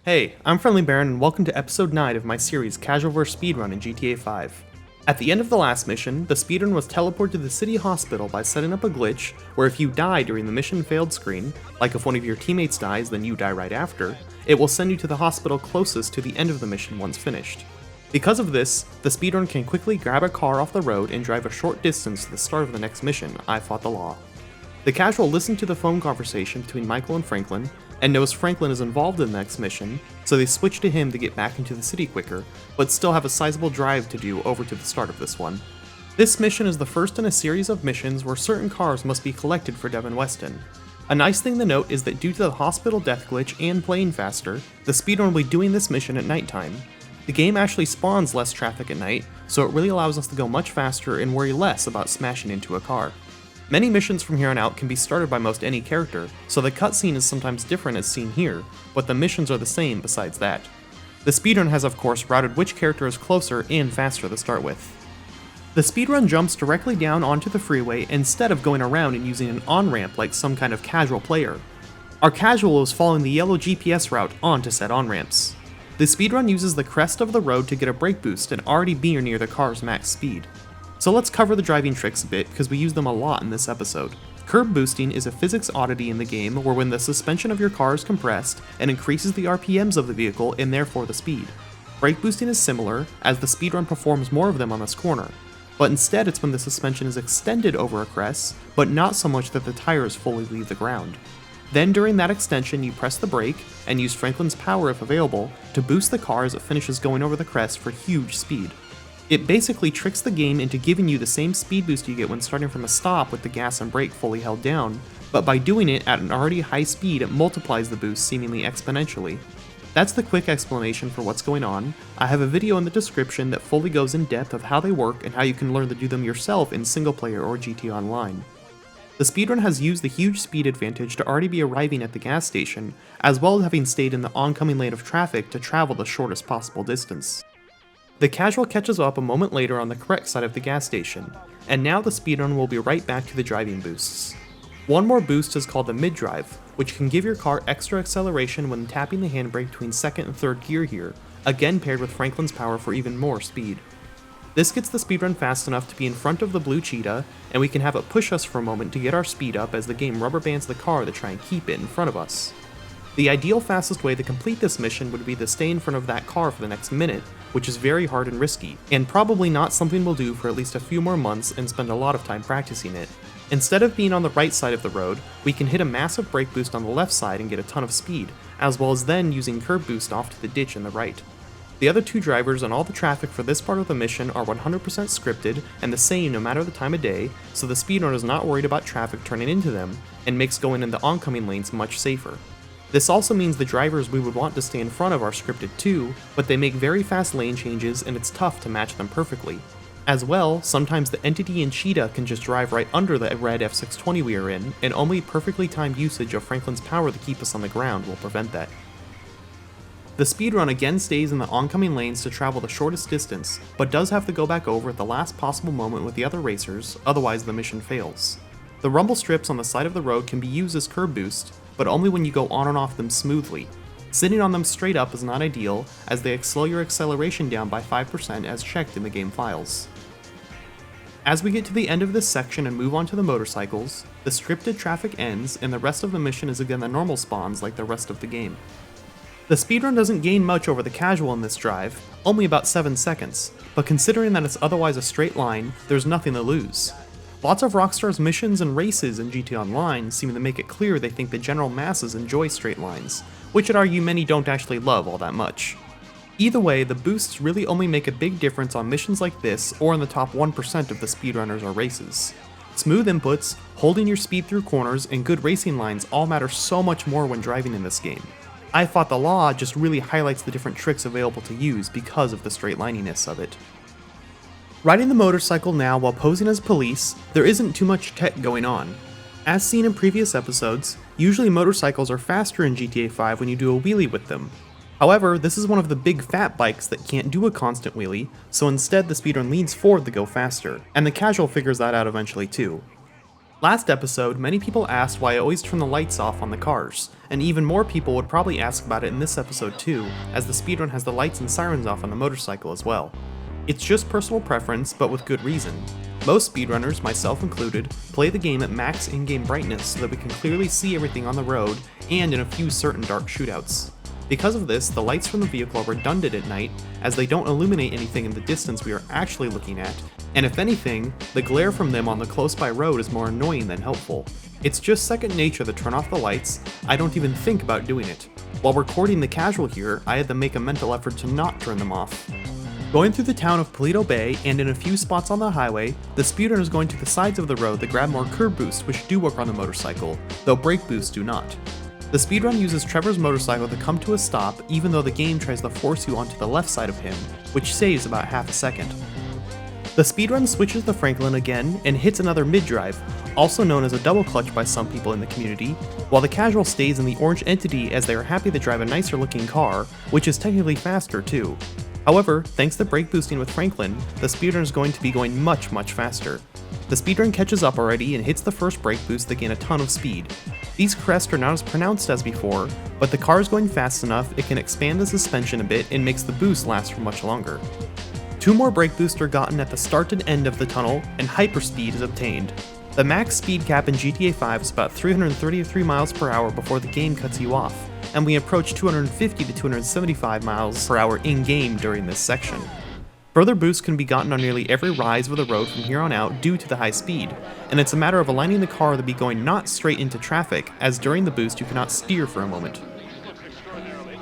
Hey, I'm FriendlyBaron and welcome to episode 9 of my series Casual VS Speedrun in GTA 5. At the end of the last mission, the speedrun was teleported to the city hospital by setting up a glitch where if you die during the mission failed screen, like if one of your teammates dies then you die right after, it will send you to the hospital closest to the end of the mission once finished. Because of this, the speedrun can quickly grab a car off the road and drive a short distance to the start of the next mission, I Fought the Law. The casual listened to the phone conversation between Michael and Franklin, and knows Franklin is involved in the next mission, so they switch to him to get back into the city quicker, but still have a sizable drive to do over to the start of this one. This mission is the first in a series of missions where certain cars must be collected for Devin Weston. A nice thing to note is that due to the hospital death glitch and playing faster, the speedrun will be doing this mission at nighttime. The game actually spawns less traffic at night, so it really allows us to go much faster and worry less about smashing into a car. Many missions from here on out can be started by most any character, so the cutscene is sometimes different as seen here, but the missions are the same besides that. The speedrun has of course routed which character is closer and faster to start with. The speedrun jumps directly down onto the freeway instead of going around and using an on-ramp like some kind of casual player. Our casual is following the yellow GPS route onto said on-ramps. The speedrun uses the crest of the road to get a brake boost and already be near the car's max speed. So let's cover the driving tricks a bit because we use them a lot in this episode. Curb boosting is a physics oddity in the game where when the suspension of your car is compressed, it increases the RPMs of the vehicle and therefore the speed. Brake boosting is similar, as the speedrun performs more of them on this corner, but instead it's when the suspension is extended over a crest, but not so much that the tires fully leave the ground. Then during that extension you press the brake, and use Franklin's power if available, to boost the car as it finishes going over the crest for huge speed. It basically tricks the game into giving you the same speed boost you get when starting from a stop with the gas and brake fully held down, but by doing it at an already high speed it multiplies the boost seemingly exponentially. That's the quick explanation for what's going on. I have a video in the description that fully goes in depth of how they work and how you can learn to do them yourself in single player or GTA Online. The speedrun has used the huge speed advantage to already be arriving at the gas station, as well as having stayed in the oncoming lane of traffic to travel the shortest possible distance. The casual catches up a moment later on the correct side of the gas station, and now the speedrun will be right back to the driving boosts. One more boost is called the mid-drive, which can give your car extra acceleration when tapping the handbrake between second and third gear here, again paired with Franklin's power for even more speed. This gets the speedrun fast enough to be in front of the blue cheetah, and we can have it push us for a moment to get our speed up as the game rubber bands the car to try and keep it in front of us. The ideal fastest way to complete this mission would be to stay in front of that car for the next minute, which is very hard and risky, and probably not something we'll do for at least a few more months and spend a lot of time practicing it. Instead of being on the right side of the road, we can hit a massive brake boost on the left side and get a ton of speed, as well as then using curb boost off to the ditch in the right. The other two drivers and all the traffic for this part of the mission are 100% scripted and the same no matter the time of day, so the speedrun is not worried about traffic turning into them, and makes going in the oncoming lanes much safer. This also means the drivers we would want to stay in front of are scripted too, but they make very fast lane changes and it's tough to match them perfectly. As well, sometimes the entity and cheetah can just drive right under the red F620 we are in, and only perfectly timed usage of Franklin's power to keep us on the ground will prevent that. The speedrun again stays in the oncoming lanes to travel the shortest distance, but does have to go back over at the last possible moment with the other racers, otherwise the mission fails. The rumble strips on the side of the road can be used as curb boost, but only when you go on and off them smoothly. Sitting on them straight up is not ideal, as they slow your acceleration down by 5% as checked in the game files. As we get to the end of this section and move on to the motorcycles, the scripted traffic ends and the rest of the mission is again the normal spawns like the rest of the game. The speedrun doesn't gain much over the casual in this drive, only about 7 seconds, but considering that it's otherwise a straight line, there's nothing to lose. Lots of Rockstar's missions and races in GTA Online seem to make it clear they think the general masses enjoy straight lines, which I'd argue many don't actually love all that much. Either way, the boosts really only make a big difference on missions like this or in the top 1% of the speedrunners or races. Smooth inputs, holding your speed through corners, and good racing lines all matter so much more when driving in this game. I Fought the Law just really highlights the different tricks available to use because of the straight lininess of it. Riding the motorcycle now while posing as police, there isn't too much tech going on. As seen in previous episodes, usually motorcycles are faster in GTA 5 when you do a wheelie with them. However, this is one of the big fat bikes that can't do a constant wheelie, so instead the speedrun leans forward to go faster, and the casual figures that out eventually too. Last episode, many people asked why I always turn the lights off on the cars, and even more people would probably ask about it in this episode too, as the speedrun has the lights and sirens off on the motorcycle as well. It's just personal preference, but with good reason. Most speedrunners, myself included, play the game at max in-game brightness so that we can clearly see everything on the road and in a few certain dark shootouts. Because of this, the lights from the vehicle are redundant at night, as they don't illuminate anything in the distance we are actually looking at, and if anything, the glare from them on the close-by road is more annoying than helpful. It's just second nature to turn off the lights. I don't even think about doing it. While recording the casual here, I had to make a mental effort to not turn them off. Going through the town of Paleto Bay and in a few spots on the highway, the speedrun is going to the sides of the road that grab more curb boosts which do work on the motorcycle, though brake boosts do not. The speedrun uses Trevor's motorcycle to come to a stop even though the game tries to force you onto the left side of him, which saves about half a second. The speedrun switches to Franklin again and hits another mid-drive, also known as a double clutch by some people in the community, while the casual stays in the orange entity as they are happy to drive a nicer looking car, which is technically faster too. However, thanks to brake boosting with Franklin, the speedrun is going to be going much faster. The speedrun catches up already and hits the first brake boost to gain a ton of speed. These crests are not as pronounced as before, but the car is going fast enough it can expand the suspension a bit and makes the boost last for much longer. 2 more brake boosts are gotten at the start and end of the tunnel, and hyperspeed is obtained. The max speed cap in GTA 5 is about 333 miles per hour before the game cuts you off, and we approach 250 to 275 miles per hour in-game during this section. Further boosts can be gotten on nearly every rise of the road from here on out due to the high speed, and it's a matter of aligning the car to be going not straight into traffic, as during the boost you cannot steer for a moment.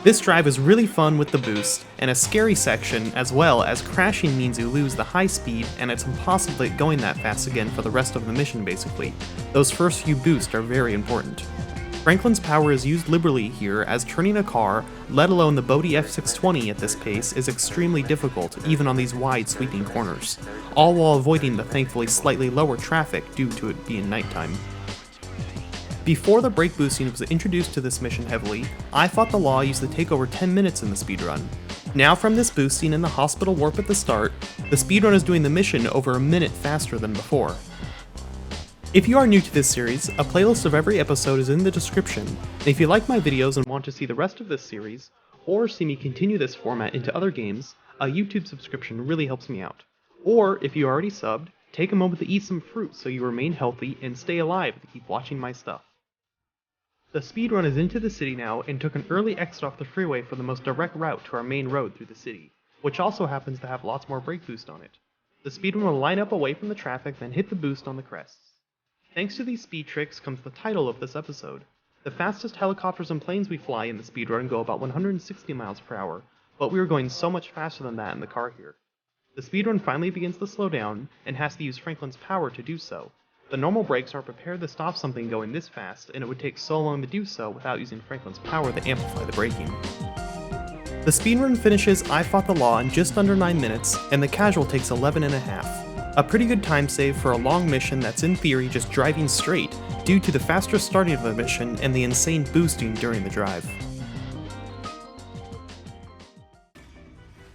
This drive is really fun with the boost, and a scary section, as well as crashing means you lose the high speed and it's impossible to get going that fast again for the rest of the mission basically. Those first few boosts are very important. Franklin's power is used liberally here, as turning a car, let alone the Bodhi F620 at this pace, is extremely difficult even on these wide sweeping corners, all while avoiding the thankfully slightly lower traffic due to it being nighttime. Before the brake boosting was introduced to this mission heavily, I fought the law used to take over 10 minutes in the speedrun. Now from this boosting and the hospital warp at the start, the speedrun is doing the mission over a minute faster than before. If you are new to this series, a playlist of every episode is in the description, and if you like my videos and want to see the rest of this series, or see me continue this format into other games, a YouTube subscription really helps me out. Or, if you already subbed, take a moment to eat some fruit so you remain healthy and stay alive to keep watching my stuff. The speedrun is into the city now and took an early exit off the freeway for the most direct route to our main road through the city, which also happens to have lots more brake boost on it. The speedrun will line up away from the traffic, then hit the boost on the crests. Thanks to these speed tricks comes the title of this episode. The fastest helicopters and planes we fly in the speedrun go about 160 miles per hour, but we are going so much faster than that in the car here. The speedrun finally begins to slow down, and has to use Franklin's power to do so. The normal brakes are prepared to stop something going this fast, and it would take so long to do so without using Franklin's power to amplify the braking. The speedrun finishes I Fought the Law in just under 9 minutes, and the casual takes 11.5. A pretty good time save for a long mission that's in theory just driving straight, due to the faster starting of the mission and the insane boosting during the drive.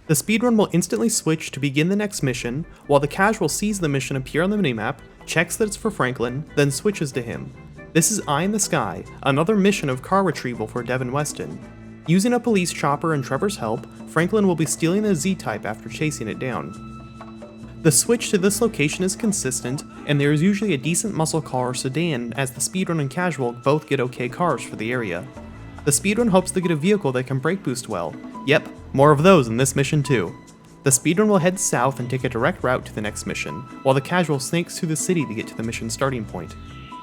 The speedrun will instantly switch to begin the next mission, while the casual sees the mission appear on the minimap, checks that it's for Franklin, then switches to him. This is Eye in the Sky, another mission of car retrieval for Devin Weston. Using a police chopper and Trevor's help, Franklin will be stealing a Z-Type after chasing it down. The switch to this location is consistent, and there is usually a decent muscle car or sedan, as the speedrun and casual both get okay cars for the area. The speedrun hopes to get a vehicle that can brake boost well. Yep, more of those in this mission too. The speedrun will head south and take a direct route to the next mission, while the casual snakes through the city to get to the mission starting point.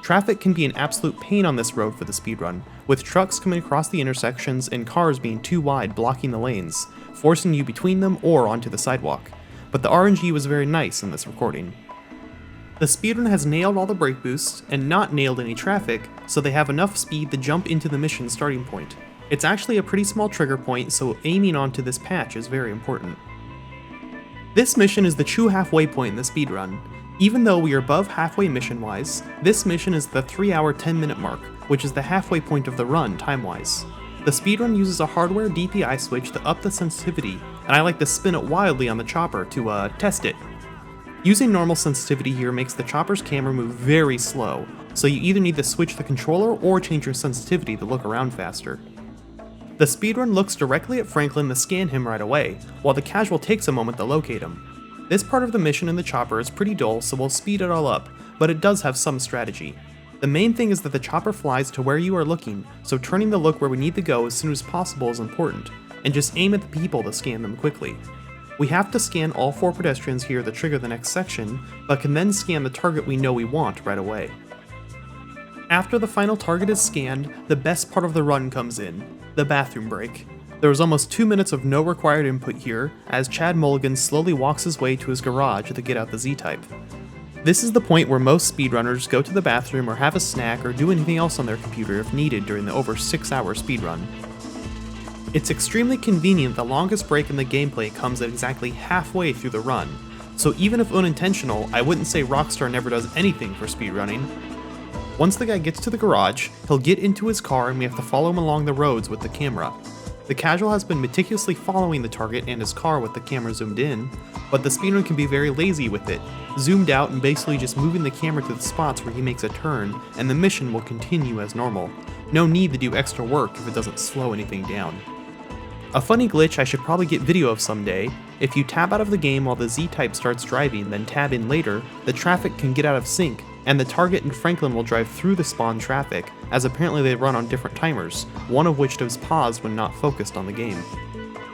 Traffic can be an absolute pain on this road for the speedrun, with trucks coming across the intersections and cars being too wide blocking the lanes, forcing you between them or onto the sidewalk. But the RNG was very nice in this recording. The speedrun has nailed all the brake boosts, and not nailed any traffic, so they have enough speed to jump into the mission starting point. It's actually a pretty small trigger point, so aiming onto this patch is very important. This mission is the true halfway point in the speedrun. Even though we are above halfway mission-wise, this mission is the 3-hour 10-minute mark, which is the halfway point of the run time-wise. The speedrun uses a hardware DPI switch to up the sensitivity, and I like to spin it wildly on the chopper to test it. Using normal sensitivity here makes the chopper's camera move very slow, so you either need to switch the controller or change your sensitivity to look around faster. The speedrun looks directly at Franklin to scan him right away, while the casual takes a moment to locate him. This part of the mission in the chopper is pretty dull, so we'll speed it all up, but it does have some strategy. The main thing is that the chopper flies to where you are looking, so turning the look where we need to go as soon as possible is important, and just aim at the people to scan them quickly. We have to scan all 4 pedestrians here to trigger the next section, but can then scan the target we know we want right away. After the final target is scanned, the best part of the run comes in, the bathroom break. There was almost 2 minutes of no required input here, as Chad Mulligan slowly walks his way to his garage to get out the Z-Type. This is the point where most speedrunners go to the bathroom or have a snack or do anything else on their computer if needed during the over 6-hour speedrun. It's extremely convenient the longest break in the gameplay comes at exactly halfway through the run, so even if unintentional, I wouldn't say Rockstar never does anything for speedrunning. Once the guy gets to the garage, he'll get into his car and we have to follow him along the roads with the camera. The casual has been meticulously following the target and his car with the camera zoomed in, but the speedrun can be very lazy with it, zoomed out and basically just moving the camera to the spots where he makes a turn, and the mission will continue as normal. No need to do extra work if it doesn't slow anything down. A funny glitch I should probably get video of someday: if you tab out of the game while the Z-Type starts driving, then tab in later, the traffic can get out of sync, and the target and Franklin will drive through the spawn traffic, as apparently they run on different timers, one of which does pause when not focused on the game.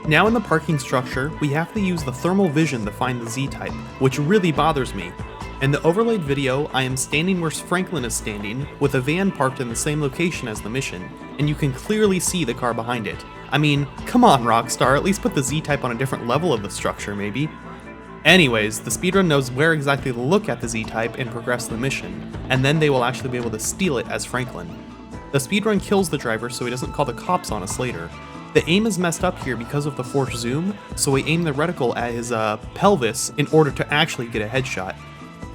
Now in the parking structure, we have to use the thermal vision to find the Z-Type, which really bothers me. In the overlaid video, I am standing where Franklin is standing, with a van parked in the same location as the mission, and you can clearly see the car behind it. I mean, come on Rockstar, at least put the Z-Type on a different level of the structure maybe. Anyways, the speedrun knows where exactly to look at the Z-Type and progress the mission, and then they will actually be able to steal it as Franklin. The speedrun kills the driver so he doesn't call the cops on us later. The aim is messed up here because of the forced zoom, so we aim the reticle at his pelvis in order to actually get a headshot.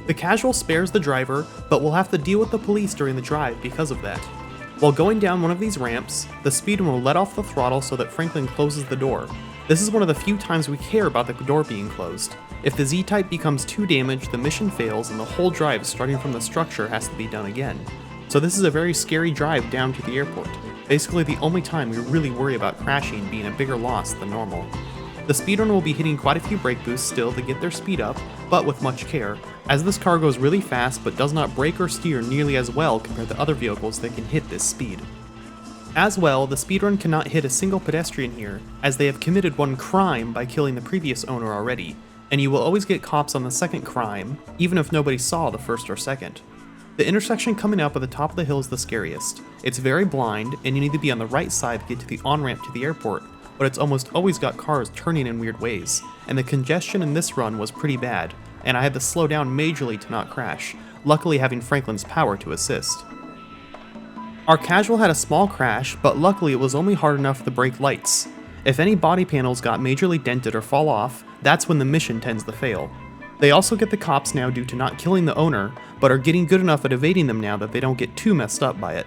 The casual spares the driver, but will have to deal with the police during the drive because of that. While going down one of these ramps, the speedrun will let off the throttle so that Franklin closes the door. This is one of the few times we care about the door being closed. If the Z-Type becomes too damaged, the mission fails and the whole drive starting from the structure has to be done again. So this is a very scary drive down to the airport. Basically the only time we really worry about crashing being a bigger loss than normal. The speedrun will be hitting quite a few brake boosts still to get their speed up, but with much care, as this car goes really fast but does not brake or steer nearly as well compared to other vehicles that can hit this speed. As well, the speedrun cannot hit a single pedestrian here, as they have committed one crime by killing the previous owner already, and you will always get cops on the second crime, even if nobody saw the first or second. The intersection coming up at the top of the hill is the scariest. It's very blind, and you need to be on the right side to get to the on-ramp to the airport, but it's almost always got cars turning in weird ways, and the congestion in this run was pretty bad, and I had to slow down majorly to not crash, luckily having Franklin's power to assist. Our casual had a small crash, but luckily it was only hard enough to break lights. If any body panels got majorly dented or fall off, that's when the mission tends to fail. They also get the cops now due to not killing the owner, but are getting good enough at evading them now that they don't get too messed up by it.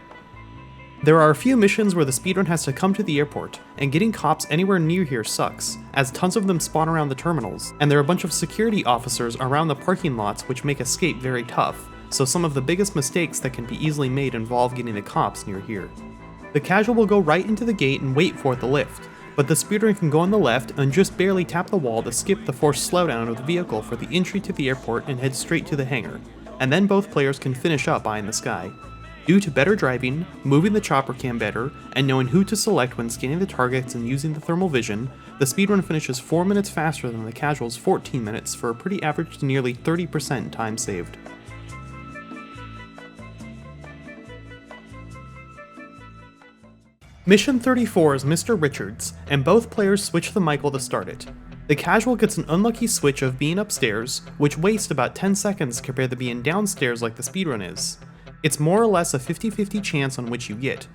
There are a few missions where the speedrun has to come to the airport, and getting cops anywhere near here sucks, as tons of them spawn around the terminals, and there are a bunch of security officers around the parking lots which make escape very tough, so some of the biggest mistakes that can be easily made involve getting the cops near here. The casual will go right into the gate and wait for it to lift, but the speedrun can go on the left and just barely tap the wall to skip the forced slowdown of the vehicle for the entry to the airport and head straight to the hangar, and then both players can finish up eye in the sky. Due to better driving, moving the chopper cam better, and knowing who to select when scanning the targets and using the thermal vision, the speedrun finishes 4 minutes faster than the casual's 14 minutes for a pretty average to nearly 30% time saved. Mission 34 is Mr. Richards, and both players switch the Michael to start it. The casual gets an unlucky switch of being upstairs, which wastes about 10 seconds compared to being downstairs like the speedrun is. It's more or less a 50-50 chance on which you get.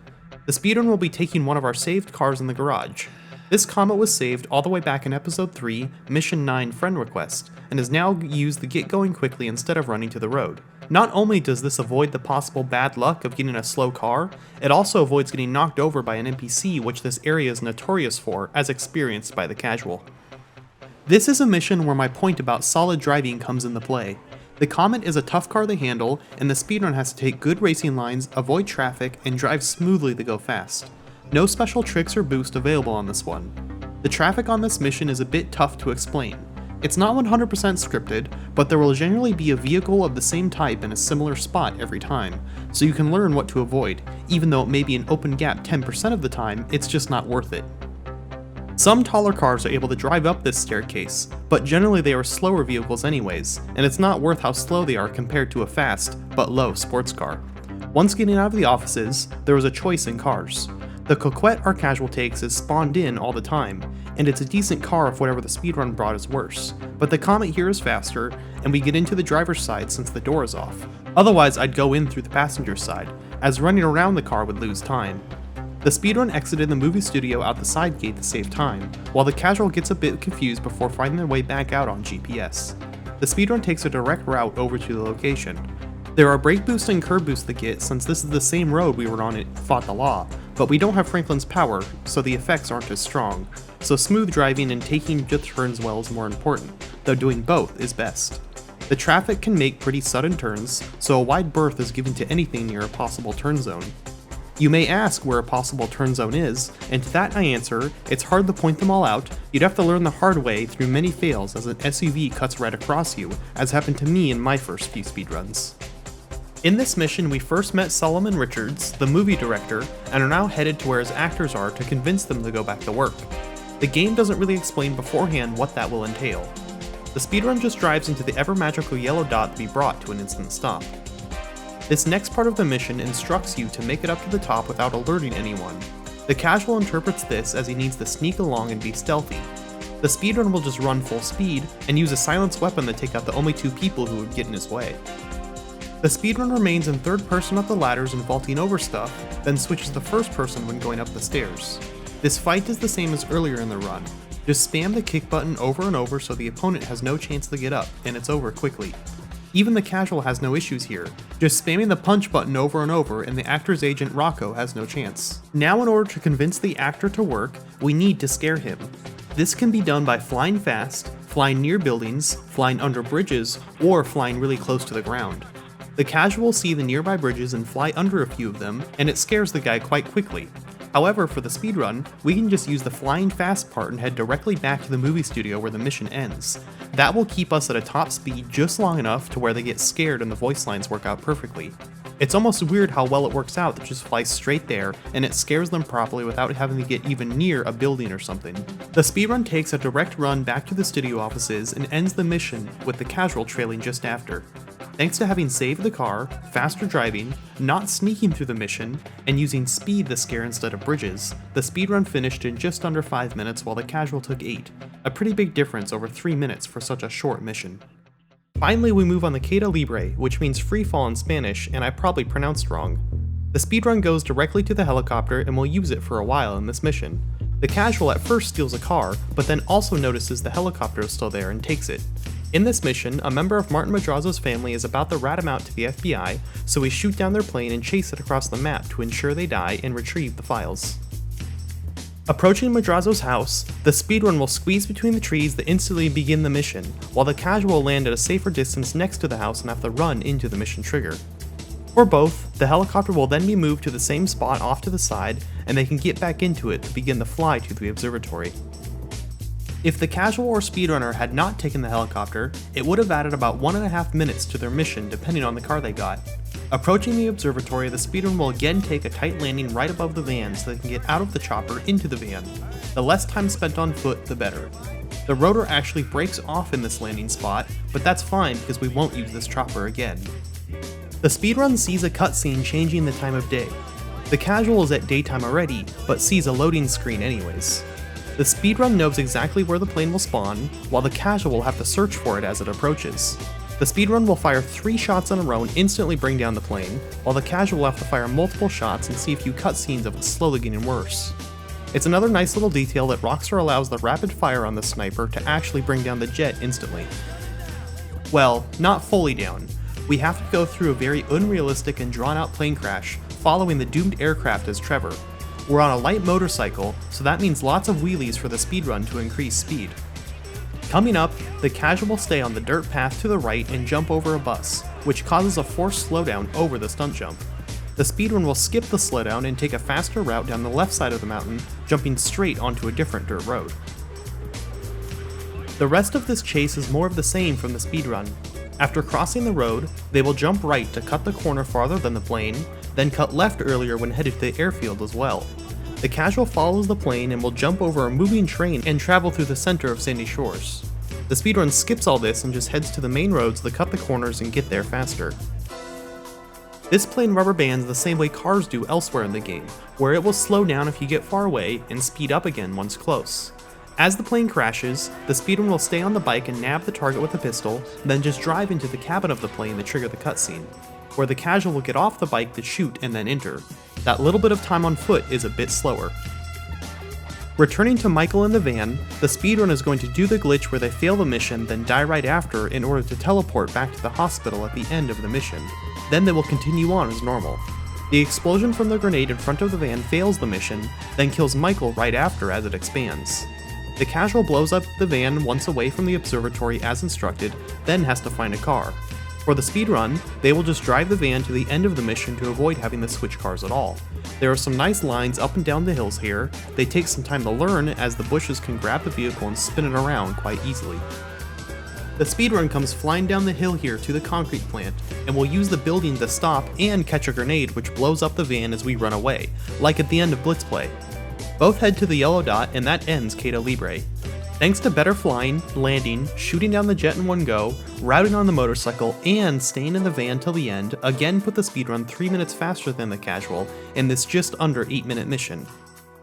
The speedrun will be taking one of our saved cars in the garage. This Comet was saved all the way back in Episode 3, Mission 9 Friend Request, and is now used to get going quickly instead of running to the road. Not only does this avoid the possible bad luck of getting a slow car, it also avoids getting knocked over by an NPC, which this area is notorious for, as experienced by the casual. This is a mission where my point about solid driving comes into play. The Comet is a tough car to handle, and the speedrun has to take good racing lines, avoid traffic, and drive smoothly to go fast. No special tricks or boost available on this one. The traffic on this mission is a bit tough to explain. It's not 100% scripted, but there will generally be a vehicle of the same type in a similar spot every time, so you can learn what to avoid. Even though it may be an open gap 10% of the time, it's just not worth it. Some taller cars are able to drive up this staircase, but generally they are slower vehicles anyways, and it's not worth how slow they are compared to a fast, but low sports car. Once getting out of the offices, there is a choice in cars. The Coquette our Casual takes is spawned in all the time, and it's a decent car if whatever the speedrun brought is worse, but the Comet here is faster, and we get into the driver's side since the door is off. Otherwise I'd go in through the passenger side, as running around the car would lose time. The speedrun exited the movie studio out the side gate to save time, while the Casual gets a bit confused before finding their way back out on GPS. The speedrun takes a direct route over to the location. There are brake boost and curb boost to get since this is the same road we were on at Fought the Law, but we don't have Franklin's power, so the effects aren't as strong, so smooth driving and taking the turns well is more important, though doing both is best. The traffic can make pretty sudden turns, so a wide berth is given to anything near a possible turn zone. You may ask where a possible turn zone is, and to that I answer, it's hard to point them all out. You'd have to learn the hard way through many fails as an SUV cuts right across you, as happened to me in my first few speedruns. In this mission we first met Solomon Richards, the movie director, and are now headed to where his actors are to convince them to go back to work. The game doesn't really explain beforehand what that will entail. The speedrun just drives into the ever magical yellow dot to be brought to an instant stop. This next part of the mission instructs you to make it up to the top without alerting anyone. The Casual interprets this as he needs to sneak along and be stealthy. The speedrun will just run full speed and use a silenced weapon to take out the only two people who would get in his way. The speedrun remains in third person up the ladders and vaulting over stuff, then switches to first person when going up the stairs. This fight is the same as earlier in the run. Just spam the kick button over and over so the opponent has no chance to get up, and it's over quickly. Even the Casual has no issues here, just spamming the punch button over and over and the actor's agent Rocco has no chance. Now in order to convince the actor to work, we need to scare him. This can be done by flying fast, flying near buildings, flying under bridges, or flying really close to the ground. The Casual see the nearby bridges and fly under a few of them, and it scares the guy quite quickly. However, for the speedrun, we can just use the flying fast part and head directly back to the movie studio where the mission ends. That will keep us at a top speed just long enough to where they get scared and the voice lines work out perfectly. It's almost weird how well it works out to just fly straight there and it scares them properly without having to get even near a building or something. The speedrun takes a direct run back to the studio offices and ends the mission with the Casual trailing just after. Thanks to having saved the car, faster driving, not sneaking through the mission, and using speed to scare instead of bridges, the speedrun finished in just under 5 minutes while the Casual took 8, a pretty big difference over 3 minutes for such a short mission. Finally we move on the Caida Libre, which means free fall in Spanish, and I probably pronounced wrong. The speedrun goes directly to the helicopter and will use it for a while in this mission. The Casual at first steals a car, but then also notices the helicopter is still there and takes it. In this mission, a member of Martin Madrazo's family is about to rat him out to the FBI, so we shoot down their plane and chase it across the map to ensure they die and retrieve the files. Approaching Madrazo's house, the speedrun will squeeze between the trees to instantly begin the mission, while the Casual will land at a safer distance next to the house and have to run into the mission trigger. Or both, the helicopter will then be moved to the same spot off to the side, and they can get back into it to begin the fly to the observatory. If the Casual or speedrunner had not taken the helicopter, it would have added about 1.5 minutes to their mission depending on the car they got. Approaching the observatory, the speedrun will again take a tight landing right above the van so they can get out of the chopper into the van. The less time spent on foot, the better. The rotor actually breaks off in this landing spot, but that's fine because we won't use this chopper again. The speedrun sees a cutscene changing the time of day. The Casual is at daytime already, but sees a loading screen anyways. The speedrun knows exactly where the plane will spawn, while the Casual will have to search for it as it approaches. The speedrun will fire 3 shots in a row and instantly bring down the plane, while the Casual will have to fire multiple shots and see a few cutscenes of it slowly getting worse. It's another nice little detail that Rockstar allows the rapid fire on the sniper to actually bring down the jet instantly. Well, not fully down. We have to go through a very unrealistic and drawn out plane crash, following the doomed aircraft as Trevor. We're on a light motorcycle, so that means lots of wheelies for the speedrun to increase speed. Coming up, the Casual will stay on the dirt path to the right and jump over a bus, which causes a forced slowdown over the stunt jump. The speedrun will skip the slowdown and take a faster route down the left side of the mountain, jumping straight onto a different dirt road. The rest of this chase is more of the same from the speedrun. After crossing the road, they will jump right to cut the corner farther than the plane, then cut left earlier when headed to the airfield as well. The Casual follows the plane and will jump over a moving train and travel through the center of Sandy Shores. The speedrun skips all this and just heads to the main roads to cut the corners and get there faster. This plane rubber bands the same way cars do elsewhere in the game, where it will slow down if you get far away and speed up again once close. As the plane crashes, the speedrun will stay on the bike and nab the target with a pistol, then just drive into the cabin of the plane to trigger the cutscene, where the Casual will get off the bike to shoot and then enter. That little bit of time on foot is a bit slower. Returning to Michael in the van, the speedrun is going to do the glitch where they fail the mission then die right after in order to teleport back to the hospital at the end of the mission. Then they will continue on as normal. The explosion from the grenade in front of the van fails the mission, then kills Michael right after as it expands. The Casual blows up the van once away from the observatory as instructed, then has to find a car. For the speedrun, they will just drive the van to the end of the mission to avoid having to switch cars at all. There are some nice lines up and down the hills here. They take some time to learn as the bushes can grab the vehicle and spin it around quite easily. The speedrun comes flying down the hill here to the concrete plant, and will use the building to stop and catch a grenade which blows up the van as we run away, like at the end of Blitzplay. Both head to the yellow dot and that ends Caida Libre. Thanks to better flying, landing, shooting down the jet in one go, routing on the motorcycle, and staying in the van till the end, again put the speedrun 3 minutes faster than the Casual in this just under 8-minute mission.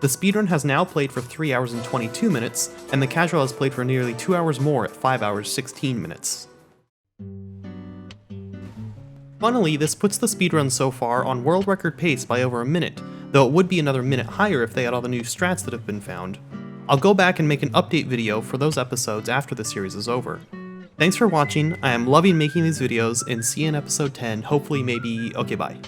The speedrun has now played for 3 hours and 22 minutes, and the Casual has played for nearly 2 hours more at 5 hours 16 minutes. Funnily, this puts the speedrun so far on world record pace by over a minute, though it would be another minute higher if they had all the new strats that have been found. I'll go back and make an update video for those episodes after the series is over. Thanks for watching, I am loving making these videos, and see you in episode 10, hopefully maybe, okay bye.